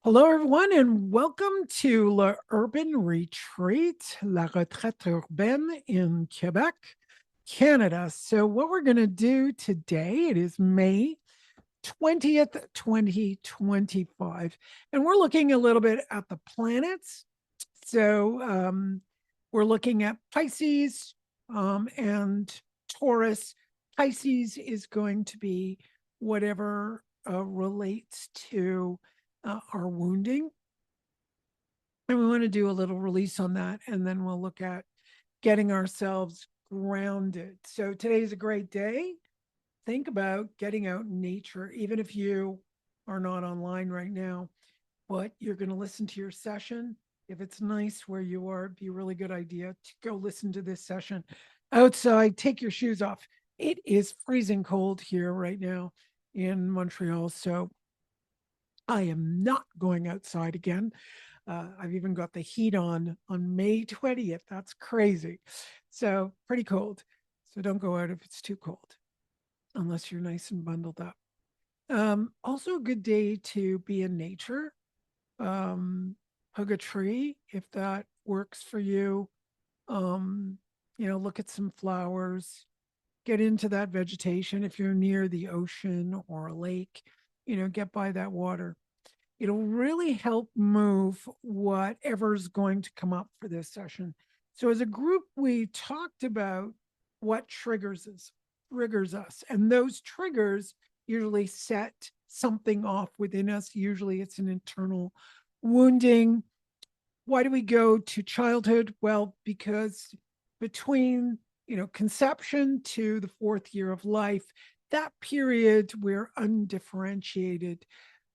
Hello, everyone, and welcome to Le Urban Retreat, La Retraite Urbaine in Quebec, Canada. So, what we're going to do today, it is May 20th, 2025, and we're looking a little bit at the planets. So, we're looking at Pisces and Taurus. Pisces is going to be whatever relates to our wounding. And we want to do a little release on that. And then we'll look at getting ourselves grounded. So today's a great day. Think about getting out in nature, even if you are not online right now, but you're going to listen to your session. If it's nice where you are, it'd be a really good idea to go listen to this session outside. Take your shoes off. It is freezing cold here right now in Montreal. So I am not going outside again. I've even got the heat on May 20th. That's crazy. So pretty cold. So don't go out if it's too cold, unless you're nice and bundled up. Also, a good day to be in nature. Hug a tree if that works for you. Um, look at some flowers. Get into that vegetation. If you're near the ocean or a lake, get by that water. It'll really help move whatever's going to come up for this session. So as a group, we talked about what triggers us. And those triggers usually set something off within us. Usually it's an internal wounding. Why do we go to childhood? Well, because between conception to the fourth year of life, that period we're undifferentiated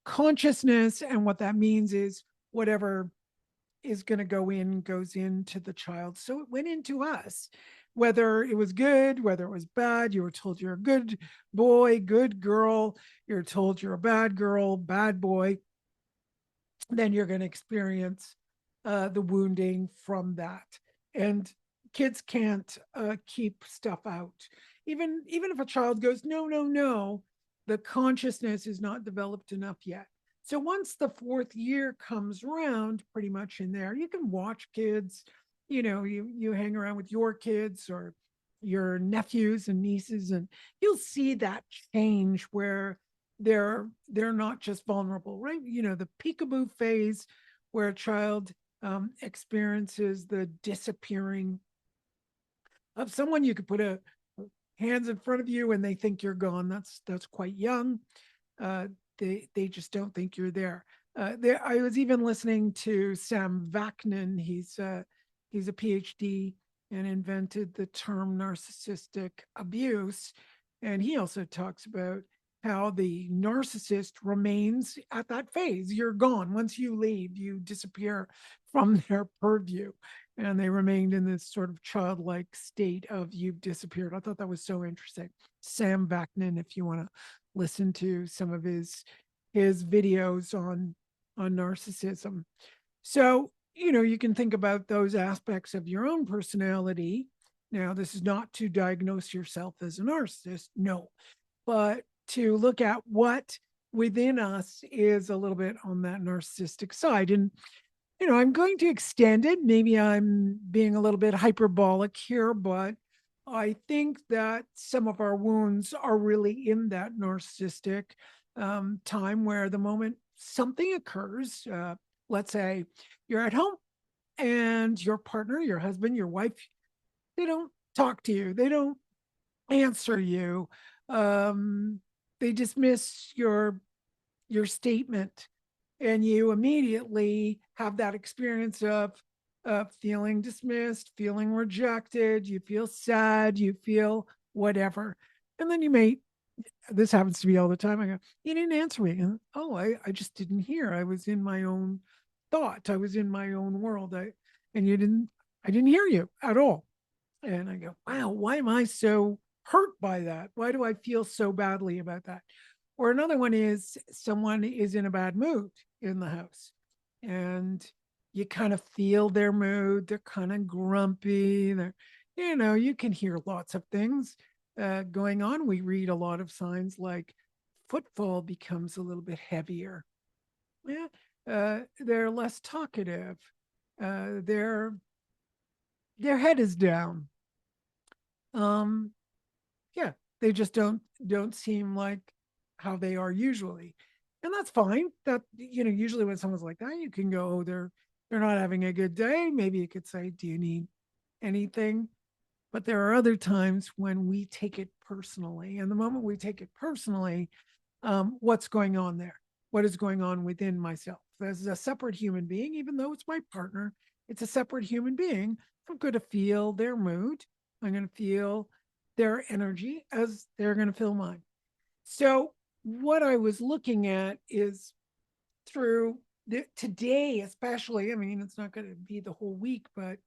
consciousness. And what that means is whatever is going to go in goes into the child. So it went into us, whether it was good, whether it was bad. You were told you're a good boy, good girl. You're told you're a bad girl, bad boy. Then you're going to experience the wounding from that. And kids can't keep stuff out. Even if a child goes, no, no, no, the consciousness is not developed enough yet. So once the fourth year comes around, pretty much in there, you can watch kids. You hang around with your kids or your nephews and nieces, and you'll see that change where they're not just vulnerable, right? The peekaboo phase where a child experiences the disappearing of someone. You could put a hands in front of you and they think you're gone. That's quite young. uh, they just don't think you're there. I was even listening to Sam Vaknin. He's a PhD and invented the term narcissistic abuse, and he also talks about how the narcissist remains at that phase. You're gone. Once you leave, you disappear from their purview, and they remained in this sort of childlike state of you've disappeared. I thought that was so interesting. Sam Vaknin, if you want to listen to some of his videos on narcissism. So, you can think about those aspects of your own personality. Now, this is not to diagnose yourself as a narcissist, no, but to look at what within us is a little bit on that narcissistic side. And, I'm going to extend it. Maybe I'm being a little bit hyperbolic here, but I think that some of our wounds are really in that narcissistic time where the moment something occurs, let's say you're at home and your partner, your husband, your wife, they don't talk to you, they don't answer you, um, they dismiss your statement, and you immediately have that experience of feeling dismissed, feeling rejected, you feel sad, you feel whatever. And then you may, this happens to me all the time. I go, you didn't answer me. And, oh, I just didn't hear. I was in my own thought. I was in my own world. And I didn't hear you at all. And I go, wow, why am I so hurt by that? Why do I feel so badly about that? Or another one is someone is in a bad mood in the house, and you kind of feel their mood. They're kind of grumpy. You can hear lots of things going on. We read a lot of signs like footfall becomes a little bit heavier. Yeah. They're less talkative. Their head is down. Um, yeah, they just don't seem like how they are usually, and that's fine. That usually when someone's like that, you can go, oh, they're not having a good day. Maybe you could say, do you need anything? But there are other times when we take it personally, and the moment we take it personally, what's going on there? What is going on within myself? As a separate human being, even though it's my partner, it's a separate human being. I'm going to feel their mood. I'm going to feel their energy as they're going to feel mine. So, what I was looking at is through today, especially. I mean, it's not going to be the whole week, but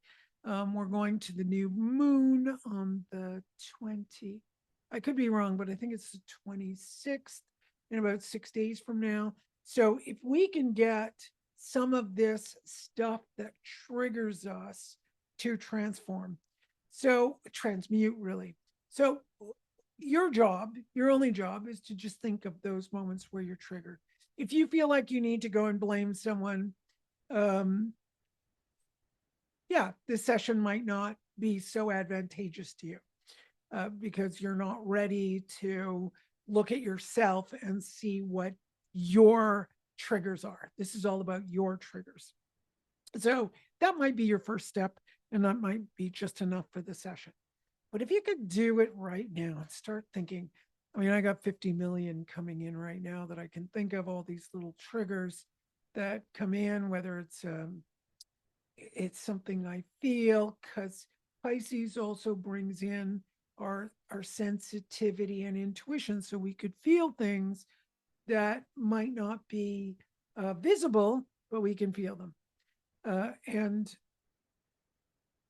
we're going to the new moon on the 20. I could be wrong, but I think it's the 26th in about 6 days from now. So if we can get some of this stuff that triggers us to transform, so transmute really. So your only job is to just think of those moments where you're triggered. If you feel like you need to go and blame someone, um, yeah, this session might not be so advantageous to you because you're not ready to look at yourself and see what your triggers are. This is all about your triggers. So that might be your first step, and that might be just enough for the session. But if you could do it right now and start thinking, I mean, I got 50 million coming in right now that I can think of, all these little triggers that come in, whether it's something I feel, because Pisces also brings in our sensitivity and intuition, so we could feel things that might not be visible, but we can feel them. And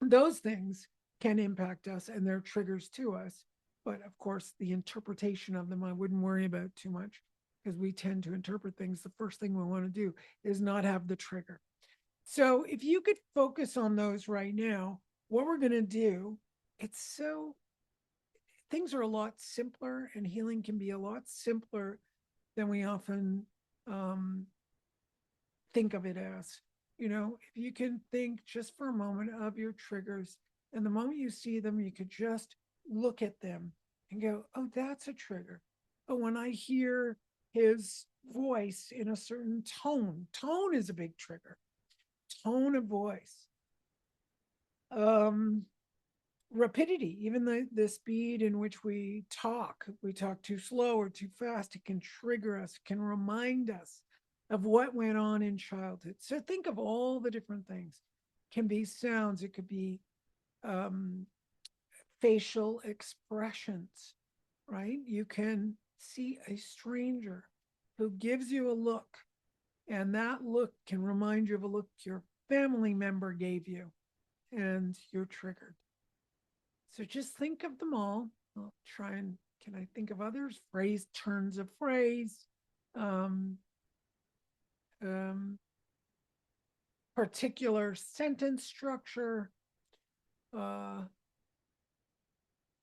those things can impact us and they're triggers to us. But of course, the interpretation of them, I wouldn't worry about too much because we tend to interpret things. The first thing we want to do is not have the trigger. So if you could focus on those right now, what we're going to do, it's so things are a lot simpler and healing can be a lot simpler than we often um, think of it as. If you can think just for a moment of your triggers, and the moment you see them, you could just look at them and go, oh, that's a trigger. Oh, when I hear his voice in a certain tone is a big trigger. Tone of voice. Um, Rapidity, even the speed in which we talk too slow or too fast, it can trigger us, can remind us of what went on in childhood. So think of all the different things. It can be sounds, it could be um, facial expressions, right? You can see a stranger who gives you a look, and that look can remind you of a look your family member gave you, and you're triggered. So just think of them all. I'll try and can I think of others? Phrase, turns of phrase, um, um, particular sentence structure, uh,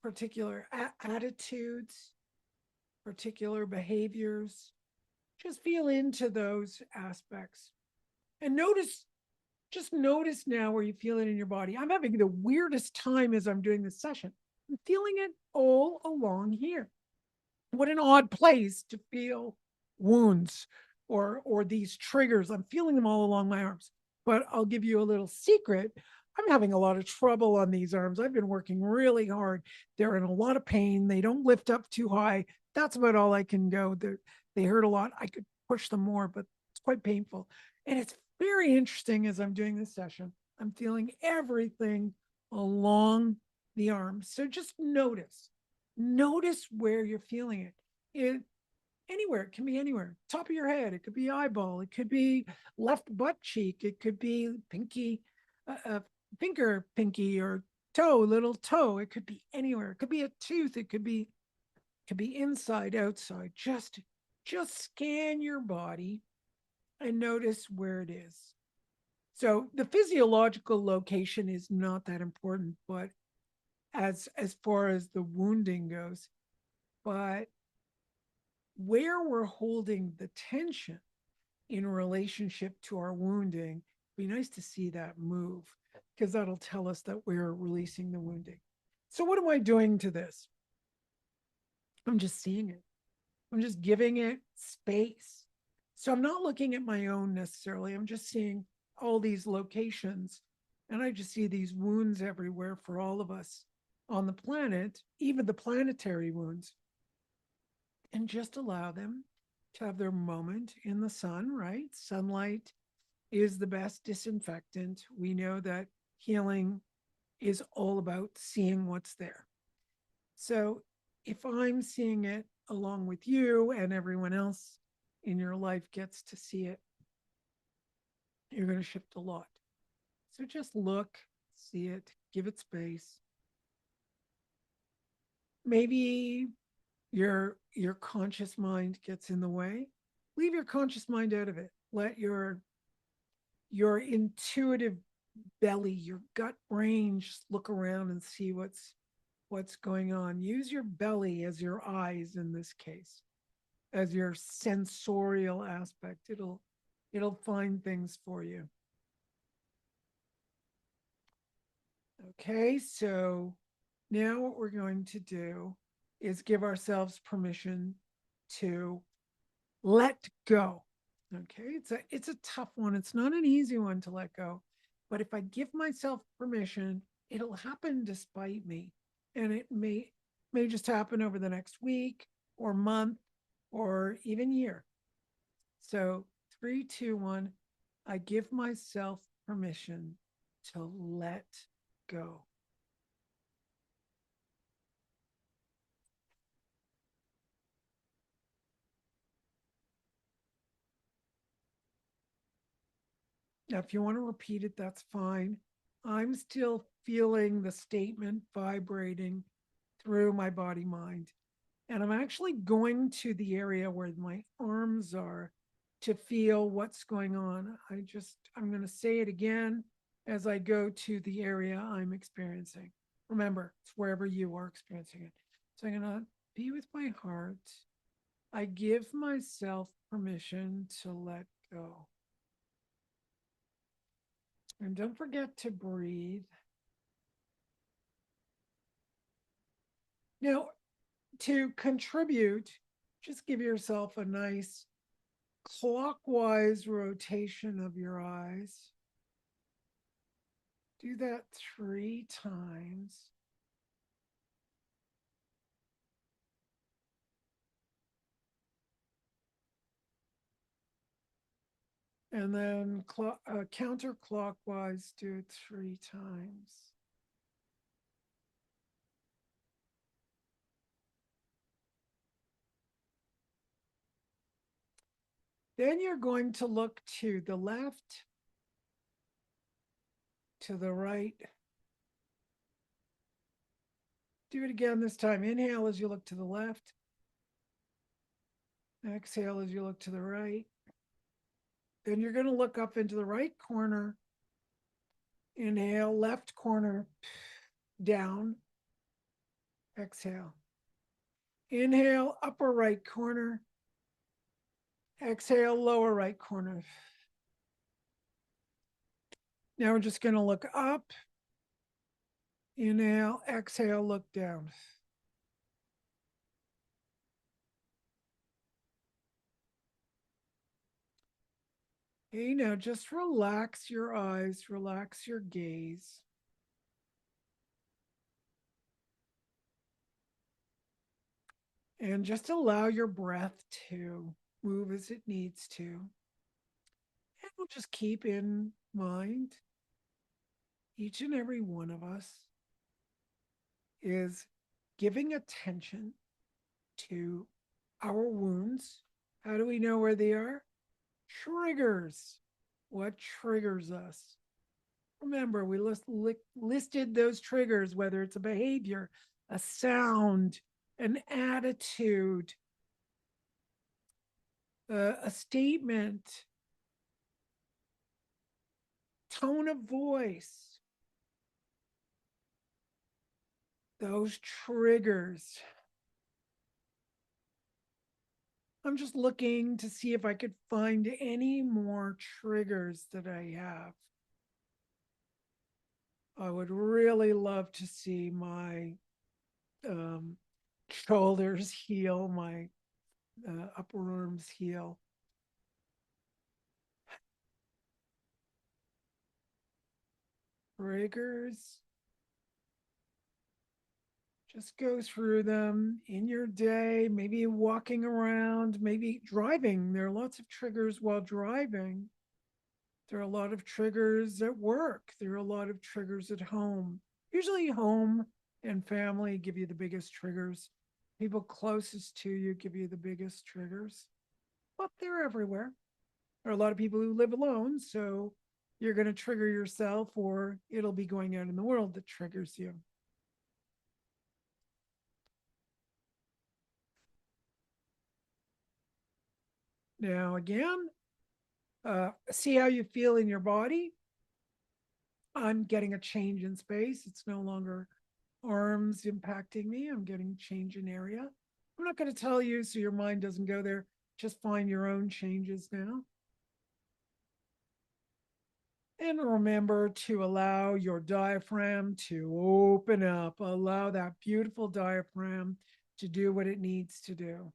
particular attitudes, particular behaviors. Just feel into those aspects and just notice now where you feel it in your body. I'm having the weirdest time as I'm doing this session. I'm feeling it all along here. What an odd place to feel wounds or these triggers. I'm feeling them all along my arms. But I'll give you a little secret. I'm having a lot of trouble on these arms. I've been working really hard. They're in a lot of pain. They don't lift up too high. That's about all I can go. They hurt a lot. I could push them more, but it's quite painful. And it's very interesting as I'm doing this session. I'm feeling everything along the arms. So just notice where you're feeling it anywhere. It can be anywhere. Top of your head, it could be eyeball, it could be left butt cheek, it could be pinky, finger, pinky, or toe, little toe. It could be anywhere. It could be a tooth. It could be inside, outside. Just scan your body and notice where it is. So the physiological location is not that important, but as far as the wounding goes, but where we're holding the tension in relationship to our wounding, be nice to see that move because that'll tell us that we're releasing the wounding. So, what am I doing to this? I'm just seeing it, I'm just giving it space. So, I'm not looking at my own necessarily, I'm just seeing all these locations. And I just see these wounds everywhere for all of us on the planet, even the planetary wounds, and just allow them to have their moment in the sun, right? Sunlight is the best disinfectant. We know that healing is all about seeing what's there. So if I'm seeing it along with you and everyone else in your life gets to see it, you're going to shift a lot. So just look, see it, give it space. Maybe your conscious mind gets in the way. Leave your conscious mind out of it. Let your intuitive belly, your gut brain, just look around and see what's going on. Use your belly as your eyes in this case, as your sensorial aspect. It'll find things for you. Okay, so now what we're going to do is give ourselves permission to let go. Okay, it's a tough one. It's not an easy one to let go. But if I give myself permission, it'll happen despite me. And it may just happen over the next week or month or even year. So 3, 2, 1, I give myself permission to let go. Now, if you want to repeat it, that's fine. I'm still feeling the statement vibrating through my body mind. And I'm actually going to the area where my arms are to feel what's going on. I'm going to say it again as I go to the area I'm experiencing. Remember, it's wherever you are experiencing it. So I'm going to be with my heart. I give myself permission to let go. And don't forget to breathe. Now, to contribute, just give yourself a nice clockwise rotation of your eyes. Do that 3 times. And then counterclockwise, do it 3 times. Then you're going to look to the left, to the right. Do it again this time. Inhale as you look to the left. Exhale as you look to the right. Then you're going to look up into the right corner. Inhale, left corner, down. Exhale. Inhale, upper right corner. Exhale, lower right corner. Now we're just going to look up. Inhale, exhale, look down. Okay, now just relax your eyes, relax your gaze. And just allow your breath to move as it needs to. And we'll just keep in mind each and every one of us is giving attention to our wounds. How do we know where they are? Triggers. What triggers us? Remember, we listed those triggers, whether it's a behavior, a sound, an attitude, a statement, tone of voice. Those triggers. I'm just looking to see if I could find any more triggers that I have. I would really love to see my um, shoulders heal, my upper arms heal. Triggers, just go through them in your day, maybe walking around, maybe driving. There are lots of triggers while driving. There are a lot of triggers at work. There are a lot of triggers at home. Usually, home and family give you the biggest triggers. People closest to you give you the biggest triggers, but they're everywhere. There are a lot of people who live alone, so you're going to trigger yourself, or it'll be going out in the world that triggers you. Now, again, see how you feel in your body. I'm getting a change in space. It's no longer arms impacting me. I'm getting change in area. I'm not going to tell you so your mind doesn't go there. Just find your own changes now. And remember to allow your diaphragm to open up. Allow that beautiful diaphragm to do what it needs to do.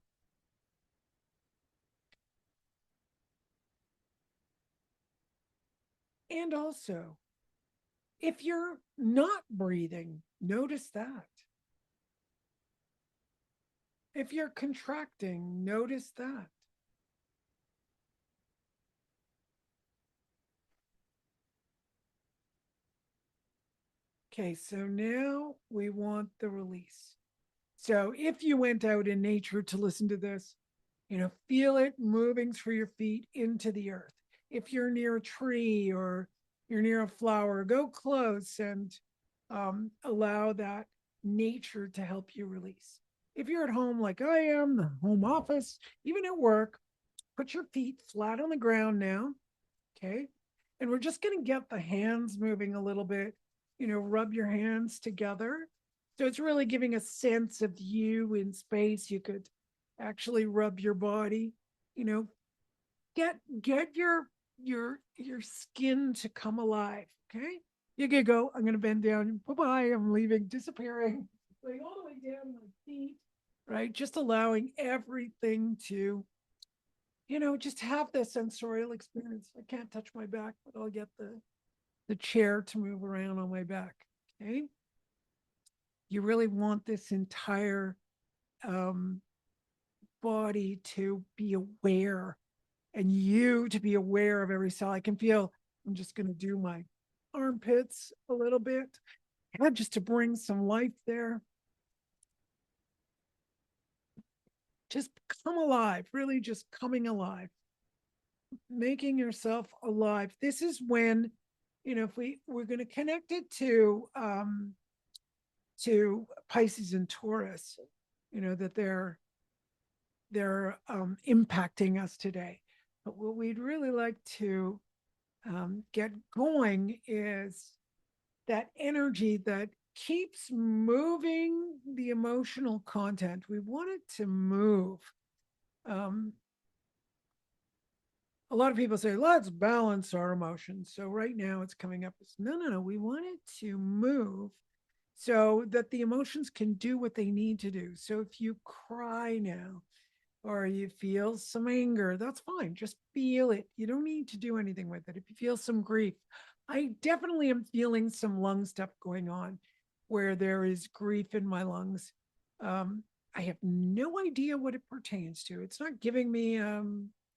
And also, if you're not breathing, notice that. If you're contracting, notice that. Okay, so now we want the release. So if you went out in nature to listen to this, feel it moving through your feet into the earth. If you're near a tree or you're near a flower, go close and allow that nature to help you release. If you're at home, like I am, the home office, even at work, put your feet flat on the ground now. Okay. And we're just going to get the hands moving a little bit, rub your hands together. So it's really giving a sense of you in space. You could actually rub your body, you know, get your skin to come alive. Okay. You can go, I'm going to bend down. Bye-bye. I'm leaving, disappearing, going all the way down my feet, right? Just allowing everything to just have the sensorial experience. I can't touch my back, but I'll get the chair to move around on my back. Okay. You really want this entire um, body to be aware and you to be aware of every cell. I can feel, I'm just going to do my armpits a little bit, just to bring some life there. Just come alive, really just coming alive, making yourself alive. This is when, if we're going to connect it to Pisces and Taurus, that they're impacting us today. But what we'd really like to get going is that energy that keeps moving the emotional content. We want it to move. Um, a lot of people say, let's balance our emotions. So right now it's coming up as no. We want it to move so that the emotions can do what they need to do. So if you cry now or you feel some anger, that's fine. Just feel it. You don't need to do anything with it. If you feel some grief, I definitely am feeling some lung stuff going on where there is grief in my lungs. I have no idea what it pertains to. It's not giving me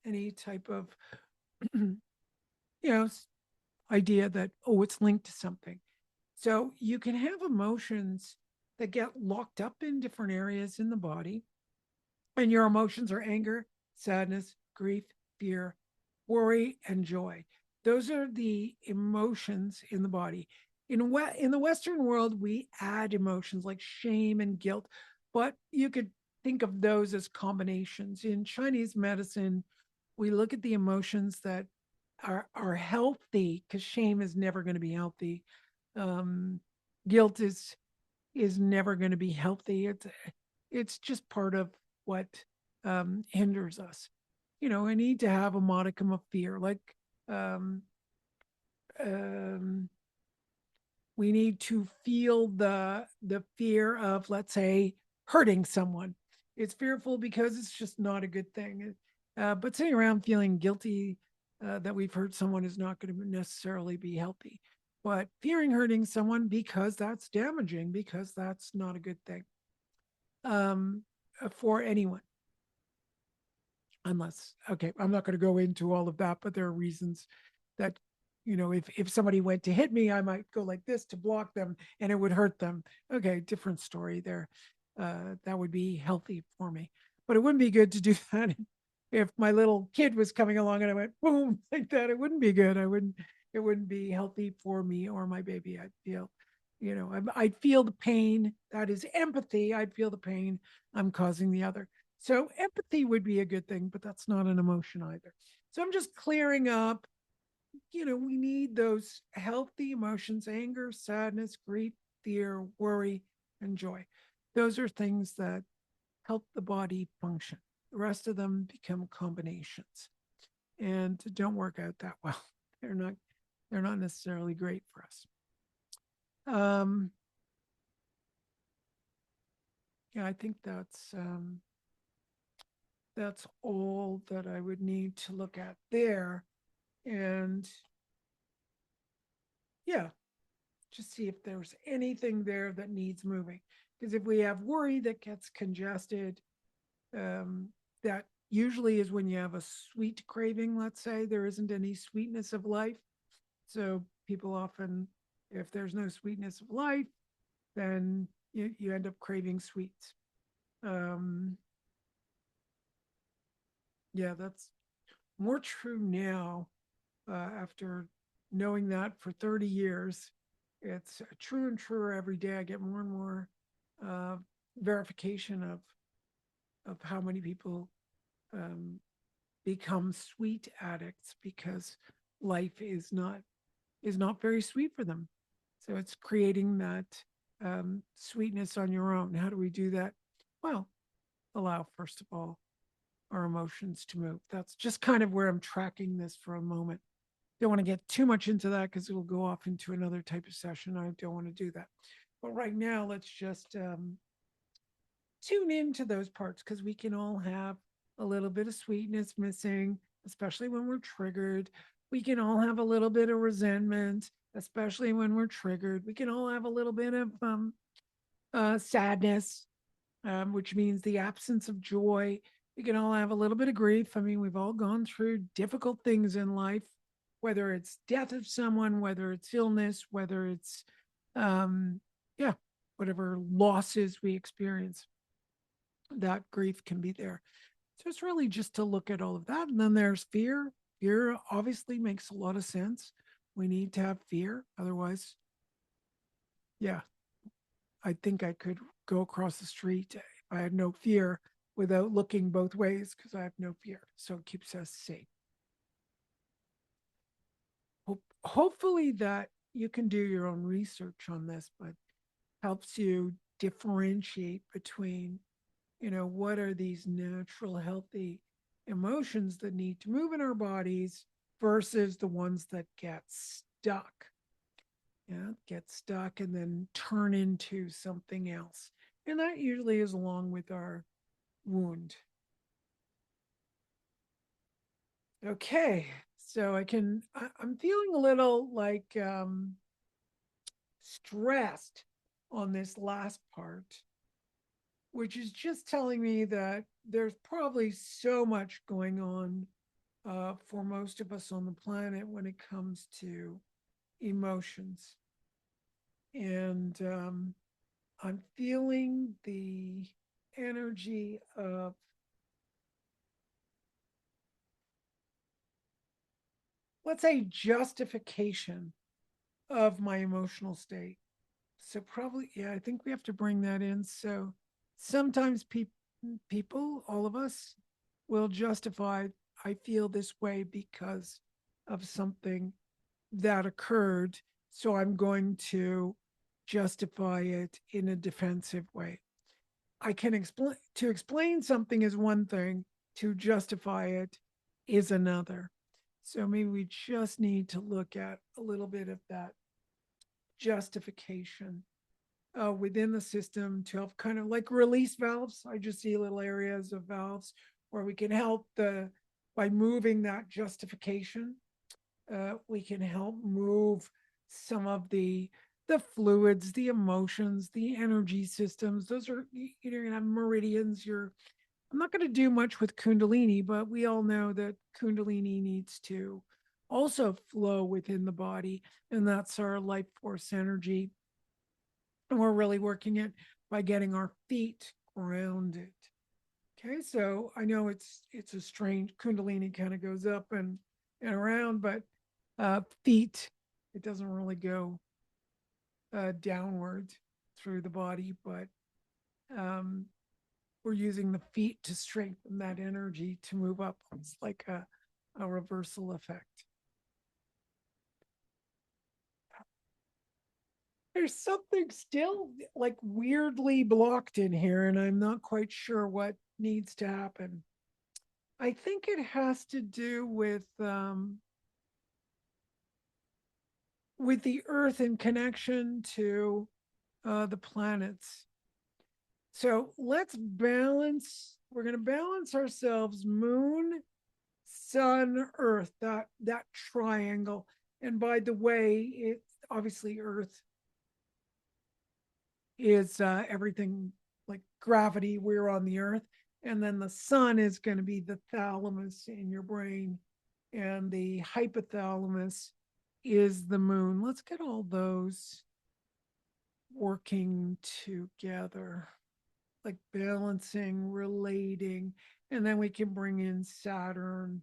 any type of you know idea that, oh, it's linked to something. So you can have emotions that get locked up in different areas in the body, and your emotions are anger, sadness, grief, fear, worry, and joy. Those are the emotions in the body. In the Western world, we add emotions like shame and guilt, but you could think of those as combinations. In Chinese medicine, we look at the emotions that are healthy, because shame is never going to be healthy. Um, Guilt is never going to be healthy. It's just part of what hinders us. I need to have a modicum of fear, like um, um, we need to feel the fear of, let's say, hurting someone. It's fearful because it's just not a good thing. But sitting around feeling guilty that we've hurt someone is not going to necessarily be healthy. But fearing hurting someone because that's damaging, because that's not a good thing um, for anyone. Unless, okay, I'm not going to go into all of that, but there are reasons that, if somebody went to hit me, I might go like this to block them and it would hurt them. Okay, different story there. That would be healthy for me, but it wouldn't be good to do that if my little kid was coming along and I went boom like that. It wouldn't be good. It wouldn't be healthy for me or my baby. I'd feel, I'd feel the pain. That is empathy. I'd feel the pain I'm causing the other. So empathy would be a good thing, but that's not an emotion either. So I'm just clearing up. We need those healthy emotions: anger, sadness, grief, fear, worry, and joy. Those are things that help the body function. The rest of them become combinations and don't work out that well. They're not they're not necessarily great for us. Um, yeah, I think that's all that I would need to look at there. And yeah, just see if there's anything there that needs moving. Because if we have worry that gets congested, um, that usually is when you have a sweet craving, let's say, there isn't any sweetness of life. So people often, if there's no sweetness of life, then you end up craving sweets. Um, yeah, that's more true now after knowing that for 30 years. It's true and truer every day. I get more and more uh, verification of how many people um, become sweet addicts because life is not very sweet for them. So it's creating that sweetness on your own. How do we do that? Well, allow, first of all, our emotions to move. That's just kind of where I'm tracking this for a moment. Don't want to get too much into that because it will go off into another type of session. I don't want to do that. But right now, let's just tune into those parts because we can all have a little bit of sweetness missing, especially when we're triggered. We can all have a little bit of resentment, especially when we're triggered. We can all have a little bit of sadness, which means the absence of joy. We can all have a little bit of grief. I mean, we've all gone through difficult things in life, whether it's death of someone, whether it's illness, whether it's, um, yeah, whatever losses we experience, that grief can be there. So it's really just to look at all of that. And then there's fear. Fear obviously makes a lot of sense. We need to have fear. Otherwise, yeah, I think I could go across the street if I had no fear without looking both ways because I have no fear. So it keeps us safe. Hopefully that you can do your own research on this, but helps you differentiate between, what are these natural, healthy emotions that need to move in our bodies versus the ones that get stuck. Yeah, get stuck and then turn into something else. And that usually is along with our wound. Okay. So I'm feeling a little like stressed on this last part, which is just telling me that there's probably so much going on for most of us on the planet when it comes to emotions. And I'm feeling the energy of, let's say, justification of my emotional state. So, probably, yeah, I think we have to bring that in. So, sometimes people, all of us, will justify, I feel this way because of something that occurred. So I'm going to justify it in a defensive way. I can explain something is one thing, to justify it is another. So maybe we just need to look at a little bit of that justification within the system to help kind of like release valves. I just see little areas of valves where we can help the by moving that justification. We can help move some of the fluids, the emotions, the energy systems. Those are you're gonna have meridians. You're I'm not going to do much with Kundalini, but we all know that Kundalini needs to also flow within the body, and that's our life force energy. And we're really working it by getting our feet grounded. Okay, so I know it's a strange Kundalini kind of goes up and around, but feet, it doesn't really go downward through the body, but um, we're using the feet to strengthen that energy to move up. It's like a reversal effect. There's something still like weirdly blocked in here, and I'm not quite sure what needs to happen. I think it has to do with the Earth in connection to the planets. So let's balance. We're going to balance ourselves, Moon, Sun, Earth, that triangle. And by the way, it obviously Earth is everything like gravity. We're on the Earth, and then the Sun is going to be the thalamus in your brain, and the hypothalamus is the Moon. Let's get all those working together, like balancing, relating, and then we can bring in Saturn.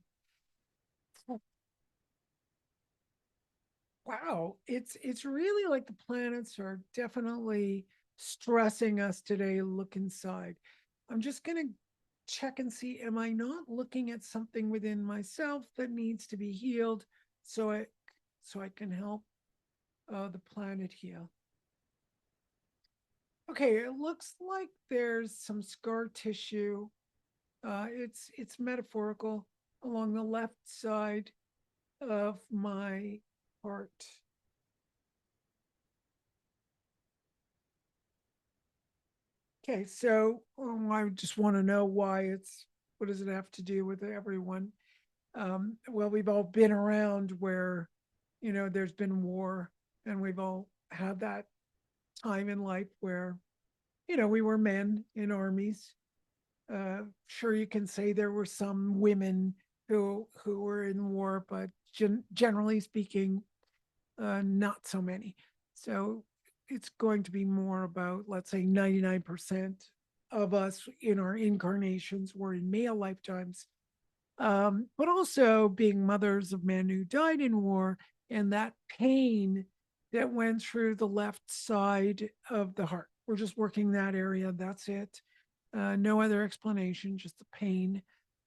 Wow, it's really like the planets are definitely stressing us today. Look inside. I'm just gonna check and see, am I not looking at something within myself that needs to be healed so I can help the planet heal? Okay, it looks like there's some scar tissue. It's metaphorical along the left side of my heart. Okay, so I just want to know why what does it have to do with everyone? Well, we've all been around where, there's been war, and we've all had that time in life where, we were men in armies. Sure, you can say there were some women who were in war, but generally speaking, not so many. So it's going to be more about, let's say, 99% of us in our incarnations were in male lifetimes, but also being mothers of men who died in war, and that pain that went through the left side of the heart. We're just working that area. That's it. No other explanation, just the pain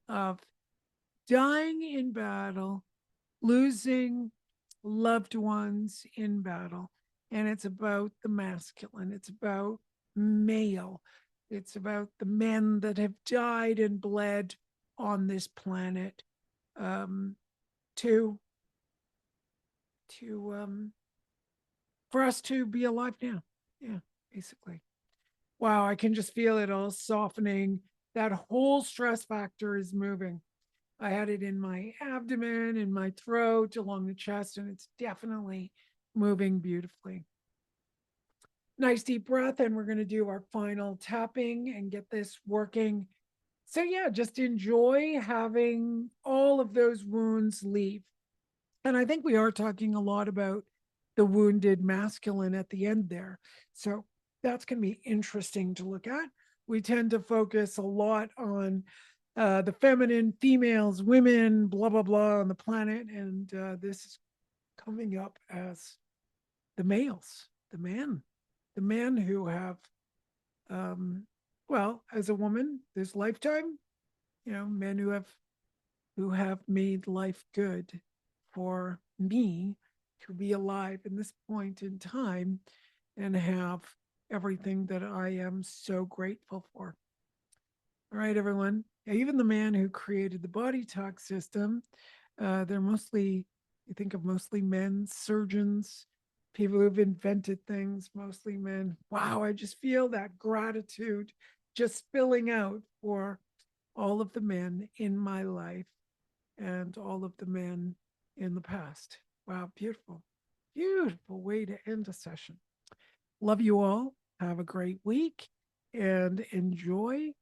of dying in battle, losing loved ones in battle. And it's about the masculine, it's about male, it's about the men that have died and bled on this planet, um, to to for us to be alive now. Yeah, basically. Wow, I can just feel it all softening. That whole stress factor is moving. I had it in my abdomen, in my throat, along the chest, and it's definitely moving beautifully. Nice deep breath, and we're going to do our final tapping and get this working. So, yeah, just enjoy having all of those wounds leave. And I think we are talking a lot about the wounded masculine at the end there. So, that's going to be interesting to look at. We tend to focus a lot on the feminine, females, women, blah, blah, blah on the planet. And this is coming up as the males, the men who have, um, well, as a woman, this lifetime, men who have made life good for me to be alive in this point in time and have everything that I am so grateful for. All right, everyone. Even the man who created the body talk system, they're mostly, you think of mostly men, surgeons, people who've invented things, mostly men. Wow, I just feel that gratitude just spilling out for all of the men in my life and all of the men in the past. Wow, beautiful, beautiful way to end a session. Love you all. Have a great week and enjoy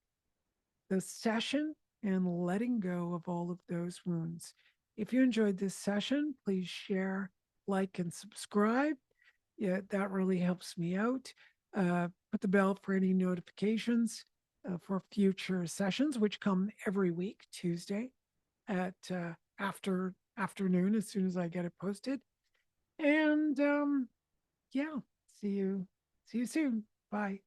the session and letting go of all of those wounds. If you enjoyed this session, please share, like, and subscribe. Yeah, that really helps me out. Put the bell for any notifications for future sessions, which come every week, Tuesday at after afternoon, as soon as I get it posted. And yeah, see you soon. Bye.